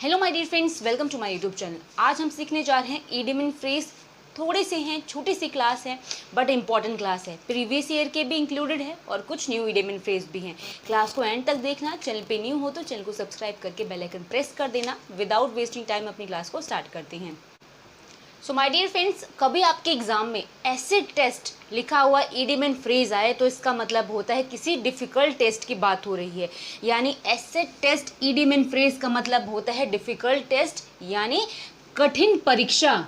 Hello my dear friends, welcome to my YouTube channel. आज हम सीखने जा रहे हैं ईडियम फ्रेज। थोड़े से हैं, छोटी सी क्लास है बट इंपॉर्टेंट क्लास है। प्रीवियस ईयर के भी इंक्लूडेड है और कुछ न्यू ईडियम फ्रेज भी हैं। क्लास को एंड तक देखना। चैनल पे न्यू हो तो चैनल को सब्सक्राइब करके बेल आइकन प्रेस कर देना। विदाउट वेस्टिंग टाइम अपनी क्लास को स्टार्ट करते हैं। सो माय डियर फ्रेंड्स, कभी आपके एग्जाम में एसिड टेस्ट लिखा हुआ ईडियम एंड फ्रेज आए तो इसका मतलब होता है किसी डिफिकल्ट टेस्ट की बात हो रही है। यानी acid test idiom and phrase का मतलब होता है डिफिकल्ट टेस्ट, यानी कठिन परीक्षा।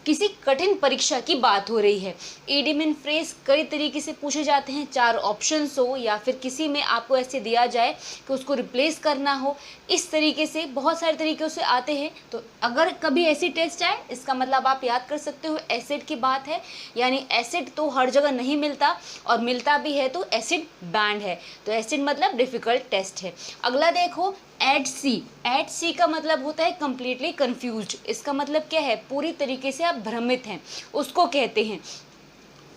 किसी कठिन परीक्षा की बात हो रही है। ईडियम एंड फ्रेज कई तरीके से पूछे जाते हैं, 4 ऑप्शंस हो या फिर किसी में आपको ऐसे दिया जाए कि उसको रिप्लेस करना हो। इस तरीके से बहुत सारे तरीक़ों से आते हैं। तो अगर कभी ऐसी टेस्ट आए, इसका मतलब आप याद कर सकते हो एसिड की बात है। यानी एसिड तो हर जगह नहीं मिलता, और मिलता भी है तो एसिड बैंड है। तो एसिड मतलब डिफ़िकल्ट टेस्ट है। अगला देखो, एट सी का मतलब होता है कम्प्लीटली कन्फ्यूज्ड। इसका मतलब क्या है? पूरी तरीके से आप भ्रमित हैं, उसको कहते हैं।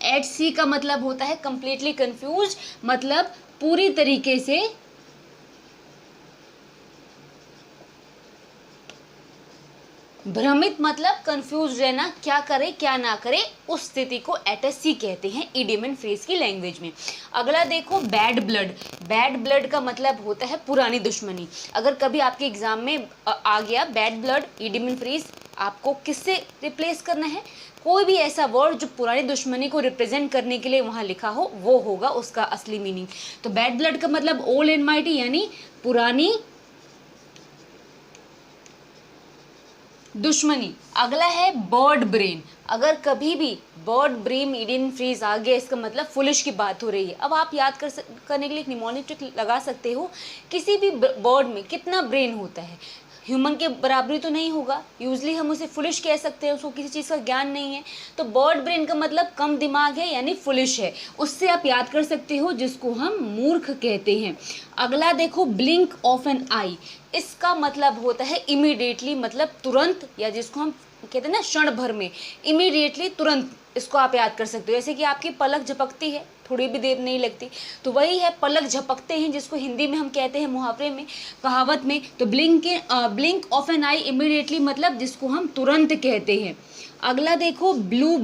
एट सी का मतलब होता है कम्प्लीटली कन्फ्यूज्ड, मतलब पूरी तरीके से भ्रमित, मतलब कंफ्यूज रहना, क्या करे क्या ना करे, उस स्थिति को एट सी कहते हैं ईडियम एंड फ्रेज की लैंग्वेज में। अगला देखो, बैड ब्लड का मतलब होता है पुरानी दुश्मनी। अगर कभी आपके एग्जाम में आ गया bad blood idiom and phrase, आपको किससे रिप्लेस करना है? कोई भी ऐसा वर्ड जो पुरानी दुश्मनी को रिप्रेजेंट करने के लिए वहाँ लिखा हो, वो होगा उसका असली मीनिंग। तो बैड ब्लड का मतलब ओल्ड एंड माइटी, यानी पुरानी दुश्मनी। अगला है बर्ड ब्रेन। अगर कभी भी बर्ड ब्रेन ईडियम फ्रेज आ गया, इसका मतलब फुलिश की बात हो रही है। अब आप याद करने के लिए एक निमोनिक ट्रिक लगा सकते हो। किसी भी बर्ड में कितना ब्रेन होता है? ह्यूमन के बराबरी तो नहीं होगा। यूजली हम उसे फुलिश कह सकते हैं, उसको किसी चीज़ का ज्ञान नहीं है। तो बर्ड ब्रेन का मतलब कम दिमाग है, यानी फुलिश है। उससे आप याद कर सकते हो, जिसको हम मूर्ख कहते हैं। अगला देखो, ब्लिंक ऑफ एन आई। इसका मतलब होता है इमीडिएटली, मतलब तुरंत, या जिसको हम कहते हैं ना क्षण भर में, इमीडिएटली, तुरंत। इसको आप याद कर सकते हो। जैसे कि आपकी पलक झपकती है, थोड़ी भी देर नहीं लगती, तो वही है पलक झपकते हैं, जिसको हिंदी में हम कहते हैं मुहावरे में, कहावत में। तो blink of an eye immediately, मतलब जिसको हम तुरंत कहते हैं। अगला देखो, ब्लू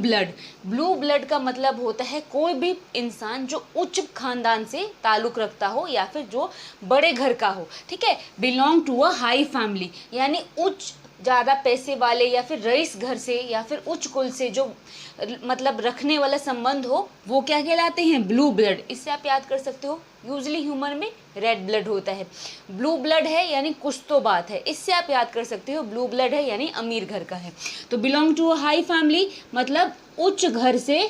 ब्लड का मतलब होता है कोई भी इंसान जो उच्च खानदान से ताल्लुक़ रखता हो या फिर जो बड़े घर का हो, ठीक है। Belong to a high family, यानी उच्च, ज़्यादा पैसे वाले या फिर रईस घर से या फिर उच्च कुल से जो मतलब रखने वाला संबंध हो, वो क्या कहलाते हैं? Blue blood. इससे आप याद कर सकते हो, यूजली ह्यूमन में रेड ब्लड होता है, ब्लू ब्लड है यानी कुछ तो बात है। इससे आप याद कर सकते हो ब्लू ब्लड है यानी अमीर घर का है। तो belong to a high family मतलब उच्च घर से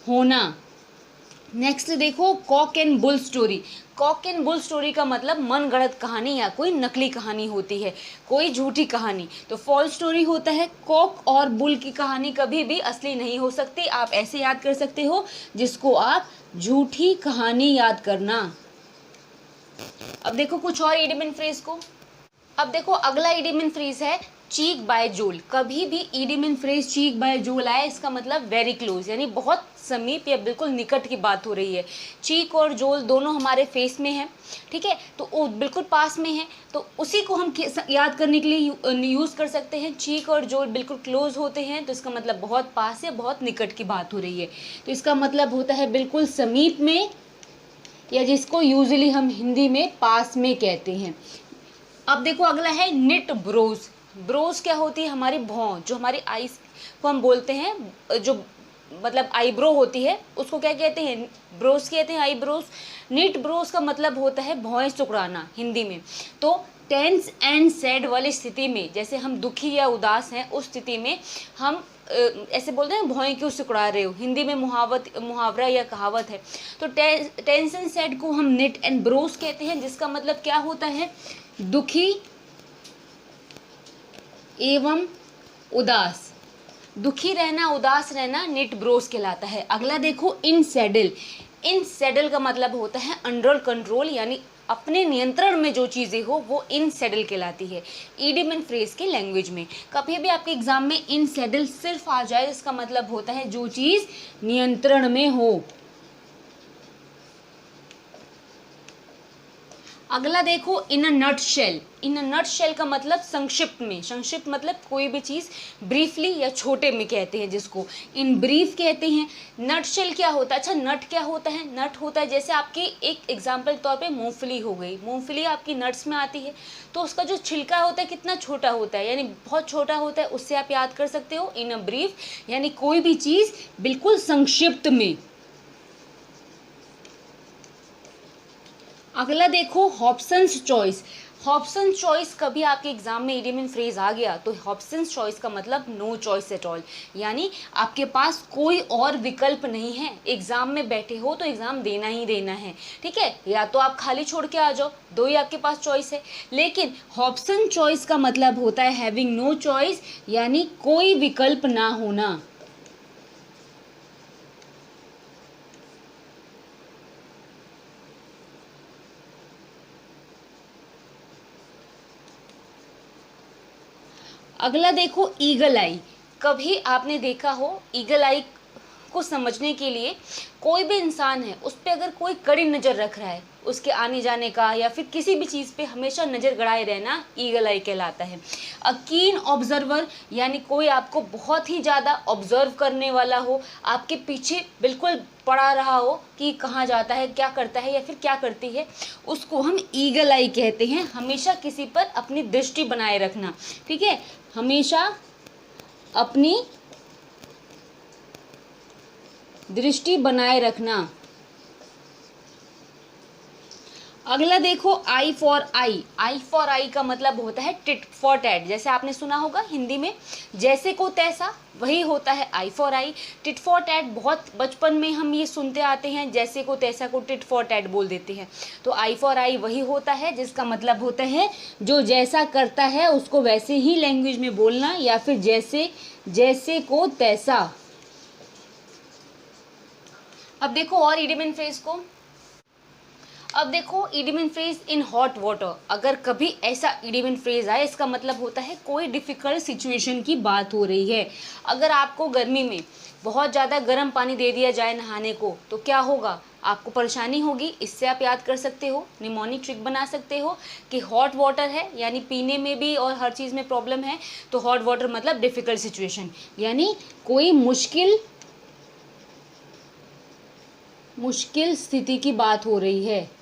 होना। नेक्स्ट देखो, cock and bull story. Cock and bull story का मतलब मन गढ़ंत कहानी या कोई नकली कहानी होती है, कोई झूठी कहानी। तो फॉल्स स्टोरी होता है। कॉक और बुल की कहानी कभी भी असली नहीं हो सकती। आप ऐसे याद कर सकते हो, जिसको आप झूठी कहानी याद करना। अब देखो कुछ और ईडियम एंड फ्रेज को। अब देखो अगला ईडियम एंड फ्रेज है चीक बाय जोल। कभी भी idiom and phrase cheek by jowl आए, इसका मतलब वेरी क्लोज, यानी बहुत समीप या बिल्कुल निकट की बात हो रही है। चीक और जोल दोनों हमारे फेस में हैं, ठीक है, तो वो बिल्कुल पास में है। तो उसी को हम याद करने के लिए यूज़ कर सकते हैं। चीक और जोल बिल्कुल क्लोज होते हैं, तो इसका मतलब बहुत पास है, बहुत निकट की बात हो रही है। तो इसका मतलब होता है बिल्कुल समीप में, या जिसको यूजुअली हम हिंदी में पास में कहते हैं। अब देखो अगला है निट ब्रोज। ब्रोज क्या होती है? हमारी भौं, जो हमारी आईज को हम बोलते हैं, जो मतलब आईब्रो होती है, उसको क्या कहते हैं? ब्रोज कहते हैं, आईब्रोज। निट ब्रोज का मतलब होता है भौएं सुकड़ाना हिंदी में। तो टेंस एंड सैड वाली स्थिति में, जैसे हम दुखी या उदास हैं, उस स्थिति में हम ऐसे बोलते हैं भौएं क्यों सुकड़ा रहे हो। हिंदी में मुहावरा या कहावत है। तो टेंस एंड सैड को हम निट एंड ब्रोज कहते हैं, जिसका मतलब क्या होता है? दुखी एवं उदास। दुखी रहना, उदास रहना निट ब्रोज कहलाता है। अगला देखो, इन सैडल का मतलब होता है अंडर कंट्रोल, यानी अपने नियंत्रण में जो चीज़ें हो वो इन सैडल कहलाती है ईडियम एंड फ्रेज के लैंग्वेज में। कभी भी आपके एग्जाम में इन सैडल सिर्फ आ जाए, इसका मतलब होता है जो चीज़ नियंत्रण में हो। अगला देखो इन अ नट शेल। इन अ नट शेल का मतलब संक्षिप्त में, संक्षिप्त मतलब कोई भी चीज़ ब्रीफली या छोटे में कहते हैं जिसको इन ब्रीफ कहते हैं। नट शेल क्या होता है? अच्छा नट क्या होता है? नट होता है जैसे आपकी एक एग्जाम्पल तौर पे मूंगफली हो गई, मूंगफली आपकी नट्स में आती है, तो उसका जो छिलका होता है कितना छोटा होता है, यानी बहुत छोटा होता है, उससे आप याद कर सकते हो इन अ ब्रीफ, यानी कोई भी चीज़ बिल्कुल संक्षिप्त में। अगला देखो हॉब्सन्स चॉइस। हॉब्सन्स चॉइस कभी आपके एग्जाम में इडियम इन फ्रेज आ गया तो हॉब्सन्स चॉइस का मतलब नो चॉइस एट ऑल, यानी आपके पास कोई और विकल्प नहीं है, एग्जाम में बैठे हो तो एग्जाम देना ही देना है, ठीक है, या तो आप खाली छोड़ के आ जाओ, दो ही आपके पास चॉइस है। लेकिन हॉब्सन चॉइस का मतलब होता है हैविंग नो चॉइस, यानी कोई विकल्प ना होना। अगला देखो ईगल आई। कभी आपने देखा हो ईगल आई को समझने के लिए कोई भी इंसान है उस पर अगर कोई कड़ी नज़र रख रहा है, उसके आने जाने का या फिर किसी भी चीज़ पे हमेशा नज़र गड़ाए रहना ईगल आई कहलाता है। अ कीन ऑब्जर्वर, यानी कोई आपको बहुत ही ज़्यादा ऑब्जर्व करने वाला हो, आपके पीछे बिल्कुल पड़ा रहा हो कि कहाँ जाता है, क्या करता है या फिर क्या करती है, उसको हम ईगल आई कहते हैं। हमेशा किसी पर अपनी दृष्टि बनाए रखना, ठीक है, हमेशा अपनी दृष्टि बनाए रखना। अगला देखो आई फॉर आई। आई फॉर आई का मतलब होता है टिट फॉर टैट, जैसे आपने सुना होगा हिंदी में जैसे को तैसा, वही होता है eye for eye. Tit for tat बहुत बचपन में हम ये सुनते आते हैं, जैसे को तैसा को टिट फॉर टैट बोल देते हैं, तो आई फॉर आई वही होता है जिसका मतलब होता है जो जैसा करता है उसको वैसे ही लैंग्वेज में बोलना, या फिर जैसे जैसे को तैसा। अब देखो और इडियम इन फ्रेज को। अब देखो idiom in phrase in hot water. अगर कभी ऐसा इडियम इन फ्रेज आए, इसका मतलब होता है कोई डिफिकल्ट सिचुएशन की बात हो रही है। अगर आपको गर्मी में बहुत ज़्यादा गर्म पानी दे दिया जाए नहाने को तो क्या होगा? आपको परेशानी होगी। इससे आप याद कर सकते हो, निमोनिक ट्रिक बना सकते हो कि हॉट वाटर है यानी पीने में भी और हर चीज़ में प्रॉब्लम है, तो हॉट वाटर मतलब डिफिकल्ट सिचुएशन, यानी कोई मुश्किल स्थिति की बात हो रही है।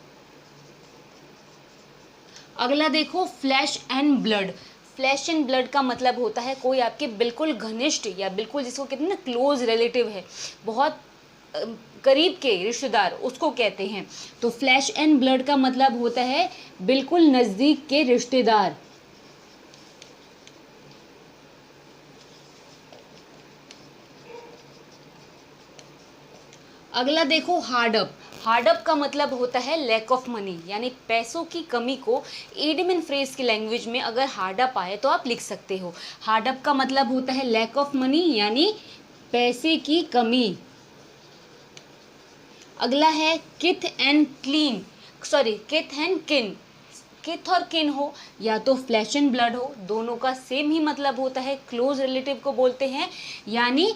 अगला देखो flash and blood. Flash and blood का मतलब होता है कोई आपके बिल्कुल घनिष्ठ या बिल्कुल जिसको कहते हैं ना क्लोज रिलेटिव है, बहुत करीब के रिश्तेदार, उसको कहते हैं। तो फ्लैश एंड ब्लड का मतलब होता है बिल्कुल नज़दीक के रिश्तेदार। अगला देखो हार्ड अप। हार्ड अप का मतलब होता है लैक ऑफ मनी, यानी पैसों की कमी को इडियम इन फ्रेज की लैंग्वेज में अगर हार्ड अप आए तो आप लिख सकते हो। हार्ड अप का मतलब होता है लैक ऑफ मनी, यानी पैसे की कमी। अगला है किथ एंड किन। किथ और किन हो या तो फ्लैश एंड ब्लड हो, दोनों का सेम ही मतलब होता है, क्लोज रिलेटिव को बोलते हैं, यानी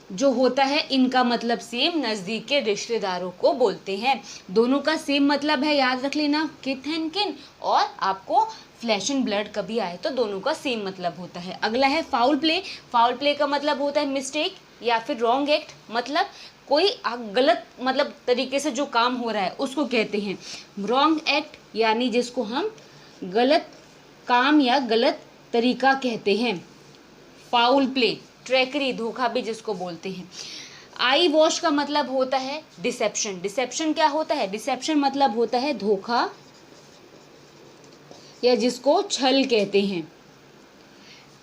जो होता है इनका मतलब सेम, नज़दीक के रिश्तेदारों को बोलते हैं। दोनों का सेम मतलब है, याद रख लेना, किथ एंड किन। और आपको फ्लैश एंड ब्लड कभी आए तो दोनों का सेम मतलब होता है। अगला है फाउल प्ले। फाउल प्ले का मतलब होता है मिस्टेक या फिर रॉन्ग एक्ट, मतलब कोई गलत मतलब तरीके से जो काम हो रहा है उसको कहते हैं रॉन्ग एक्ट, यानी जिसको हम गलत काम या गलत तरीका कहते हैं, फाउल प्ले। ट्रैकरी, धोखा भी जिसको बोलते हैं। आई वॉश का मतलब होता है डिसेप्शन। डिसेप्शन क्या होता है? डिसेप्शन मतलब होता है धोखा या जिसको छल कहते हैं।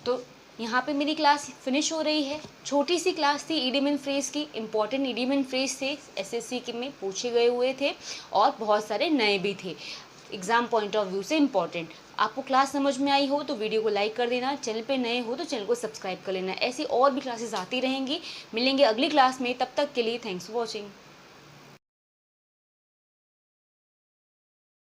तो यहाँ पे मेरी क्लास फिनिश हो रही है। छोटी सी क्लास थी इडियम इन फ्रेज की, इंपॉर्टेंट इडियम इन फ्रेज थे, एसएससी के में पूछे गए हुए थे और बहुत सारे नए भी थे, एग्जाम पॉइंट ऑफ व्यू से इम्पॉर्टेंट। आपको क्लास समझ में आई हो तो वीडियो को लाइक कर देना, चैनल पे नए हो तो चैनल को सब्सक्राइब कर लेना। ऐसी और भी क्लासेस आती रहेंगी। मिलेंगे अगली क्लास में, तब तक के लिए थैंक्स फॉर वॉचिंग।